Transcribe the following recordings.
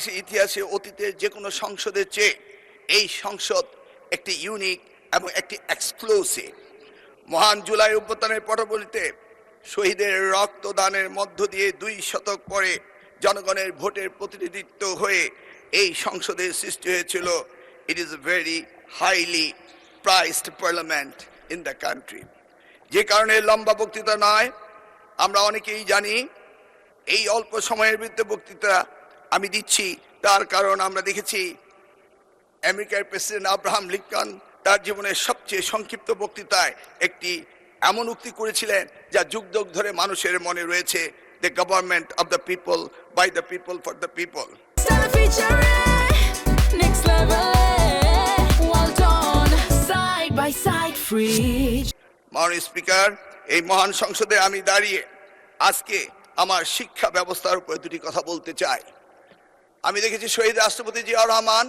বাংলাদেশের ইতিহাসে অতীতের যে কোনো সংসদের চেয়ে এই সংসদ একটি ইউনিক এবং একটি এক্সক্লুসিভ। মহান জুলাই অভ্যুত্থানের পটভূমিতে শহীদের রক্তদানের মধ্য দিয়ে 2 শতক পরে জনগণের ভোটের প্রতিনিধিত্ব হয়ে এই সংসদের সৃষ্টি হয়েছিল। It is a very highly priced parliament in the country. যে কারণে লম্বা বক্তৃতা নয়, আমরা অনেকেই জানি এই অল্প সময়ের ভিতরে বক্তৃতা আমি দিচ্ছি, তার কারণ আমরা দেখেছি আমেরিকার প্রেসিডেন্ট আব্রাহাম লিঙ্কন তার জীবনের সবচেয়ে সংক্ষিপ্ত বক্তৃতায় একটি এমন উক্তি করেছিলেন যা যুগ যুগ ধরে মানুষের মনে রয়েছে, the government of the people, by the people, for the people. মাননীয় স্পিকার, এই মহান সংসদে আমি দাঁড়িয়ে আজকে আমার শিক্ষা ব্যবস্থার উপর দুটি কথা বলতে চাই। আমি দেখেছি শহীদ রাষ্ট্রপতি জিয়াউর রহমান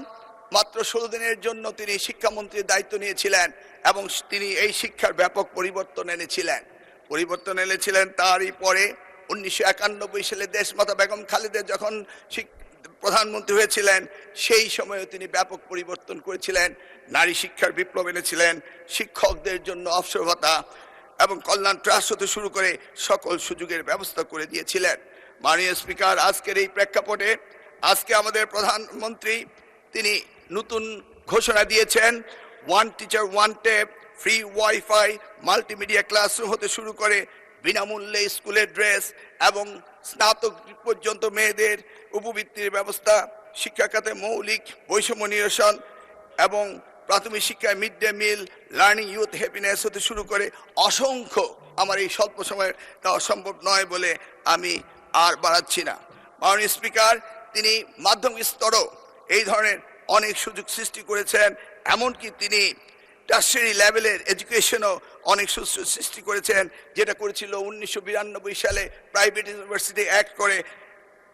মাত্র 16 দিনের জন্য তিনি শিক্ষামন্ত্রীর দায়িত্ব নিয়েছিলেন এবং তিনি এই শিক্ষার ব্যাপক পরিবর্তন এনেছিলেন। তারই পরে 1991 সালে দেশমাতা বেগম খালেদা যখন প্রধানমন্ত্রী হয়েছিলেন সেই সময়ে তিনি ব্যাপক পরিবর্তন করেছিলেন। নারী শিক্ষার বিপ্লব এনেছিলেন, শিক্ষকদের জন্য অবসর ভাতা এবং কল্যাণ ট্রাস্ট হতে শুরু করে সকল সুযোগের ব্যবস্থা করে দিয়েছিলেন। মাননীয় স্পিকার, আজকের এই প্রেক্ষাপটে আজকে আমাদের প্রধানমন্ত্রী তিনি নতুন ঘোষণা দিয়েছেন, 1 teacher 1 tab, free wifi, multimedia classroom হতে শুরু করে বিনামূল্যে স্কুলের ড্রেস এবং স্নাতক পর্যন্ত মেয়েদের উপবৃত্তির ব্যবস্থা, শিক্ষা খাতে মৌলিক বৈষম্য নিরসন এবং প্রাথমিক শিক্ষায় mid day meal, learning youth happiness হতে শুরু করে অসংখ্য, আমার এই স্বল্প সময়ে তা অসম্ভব নয় বলে আমি আর বাড়াচ্ছি না। মাননীয় স্পিকার, তিনি মাধ্যমিক স্তরও এই ধরনের অনেক সুযোগ সৃষ্টি করেছেন, এমনকি তিনি টার্সিয়ারি লেভেলের এডুকেশনও অনেক সুযোগ সৃষ্টি করেছেন, যেটা করেছিল 1992 সালে প্রাইভেট ইউনিভার্সিটি অ্যাক্ট করে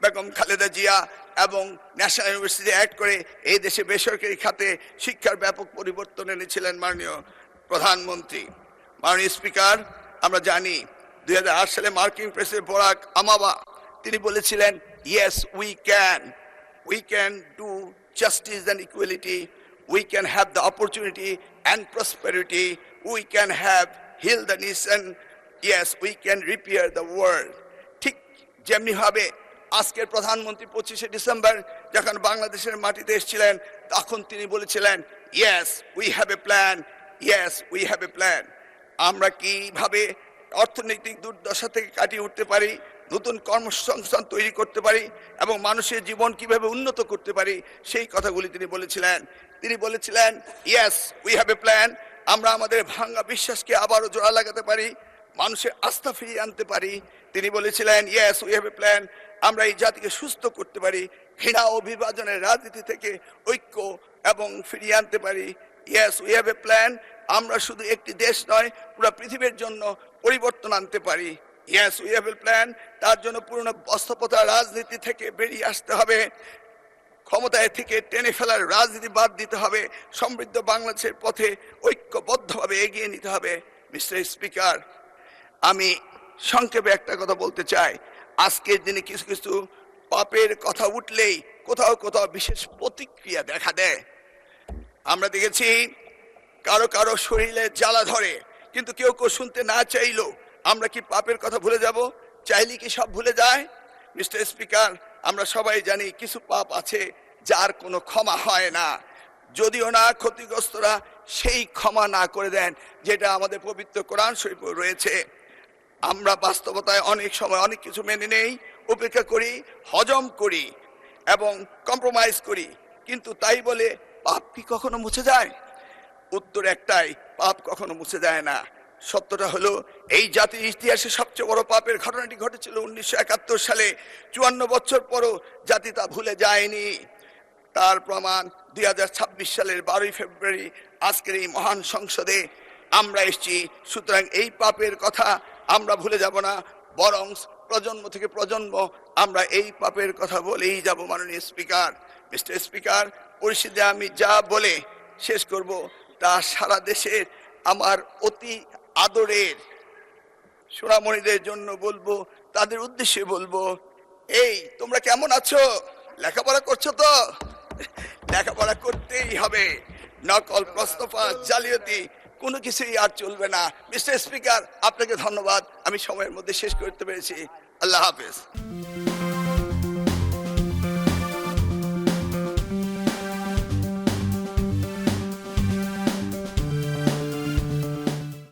বেগম খালেদা জিয়া এবং ন্যাশনাল ইউনিভার্সিটি অ্যাক্ট করে এই দেশে বেসরকারি খাতে শিক্ষার ব্যাপক পরিবর্তন এনেছিলেন মাননীয় প্রধানমন্ত্রী। মাননীয় স্পিকার, আমরা জানি 2008 সালে মার্কিন প্রেসিডেন্ট বারাক ওবামা তিনি বলেছিলেন, yes we can do justice and equality, we can have the opportunity and prosperity, we can have heal the nation, yes, we can repair the world. ঠিক যেমনি ভাবে আজকের প্রধানমন্ত্রী 25শে ডিসেম্বর যখন বাংলাদেশের মাটিতে এসেছিলেন তখন তিনি বলেছিলেন, yes, we have a plan, yes, we have a plan. আমরা কিভাবে অর্থনৈতিক দুর্দশা থেকে কাটিয়ে উঠতে পারি, নতুন কর্মসংস্থান তৈরি করতে পারি এবং মানুষের জীবন কিভাবে উন্নত করতে পারি, সেই কথাগুলি তিনি বলেছিলেন, yes we have a plan. আমরা আমাদের ভাঙা বিশ্বাসকে আবারও জোড়া লাগাতে পারি, মানুষের আস্থা ফিরিয়ে আনতে পারি। তিনি বলেছিলেন, yes we have a plan. আমরা এই জাতিকে সুস্থ করতে পারি, ঘৃণা ও বিভাজনের রাজনীতি থেকে ঐক্য এবং ফিরিয়ে আনতে পারি। Yes we have a plan. আমরা শুধু একটি দেশ নয়, পুরো পৃথিবীর জন্য পরিবর্তন আনতে পারি। Yes we have a plan. তার জন্য পুরনো বস্ত্রপ্রথা রাজনীতি থেকে বেরিয়ে আসতে হবে, ক্ষমতায় থেকে টেনে ফেলার রাজনীতি বাদ দিতে হবে, সমৃদ্ধ বাংলাদেশের পথে ঐক্যবদ্ধভাবে এগিয়ে নিতে হবে। মিস্টার স্পিকার, আমি সংক্ষেপে একটা কথা বলতে চাই। আজকের দিনে কিছু কিছু পাপের কথা উঠলেই কোথাও কোথাও বিশেষ প্রতিক্রিয়া দেখা দেয়। আমরা দেখেছি কারো কারো শরীরে জ্বালা ধরে, কিন্তু কেউ কেউ শুনতে না চাইলো। আমরা কি পাপের কথা ভুলে যাব? চাইলে কি সব ভুলে যায়? মিস্টার স্পিকার, আমরা সবাই জানি কিছু পাপ আছে যার কোনো ক্ষমা হয় না, যদিও না ক্ষতিগ্রস্তরা সেই ক্ষমা না করে দেন যেটা আমাদের পবিত্র কোরআন শরীফে রয়েছে। আমরা বাস্তবতায় অনেক সময় অনেক কিছু মেনে নেই, উপেক্ষা করি, হজম করি এবং কম্প্রোমাইজ করি, কিন্তু তাই বলে পাপ কি কখনো মুছে যায়? উত্তর একটাই, পাপ কখনো মুছে যায় না। সত্যটা হলো এই জাতির ইতিহাসে সবচেয়ে বড় পাপের ঘটনাটি ঘটেছিল 1971 সালে। 54 বছর পরও জাতি তা ভুলে যায়নি। তার প্রমাণ 2026 সালের 12 ফেব্রুয়ারি আজকের এই মহান সংসদে আমরা এসেছি। সুতরাং এই পাপের কথা আমরা ভুলে যাব না, বরং প্রজন্ম থেকে প্রজন্ম আমরা এই পাপের কথা বলেই যাব। মাননীয় স্পিকার, মিস্টার স্পিকার, পরিস্থিতি আমি যা বলে শেষ করব তা সারা দেশের আমার অতি আদরের সোনামণিদের জন্য বলবো, তাদের উদ্দেশ্যে বলবো, এই তোমরা কেমন আছো? লেখাপড়া করছো তো? লেখাপড়া করতেই হবে। নকল, প্রশ্নপাত, জালিয়াতি কোনো কিছুই আর চলবে না। মিস্টার স্পিকার, আপনাকে ধন্যবাদ, আমি সময়ের মধ্যে শেষ করতে পেরেছি। আল্লাহ হাফেজ।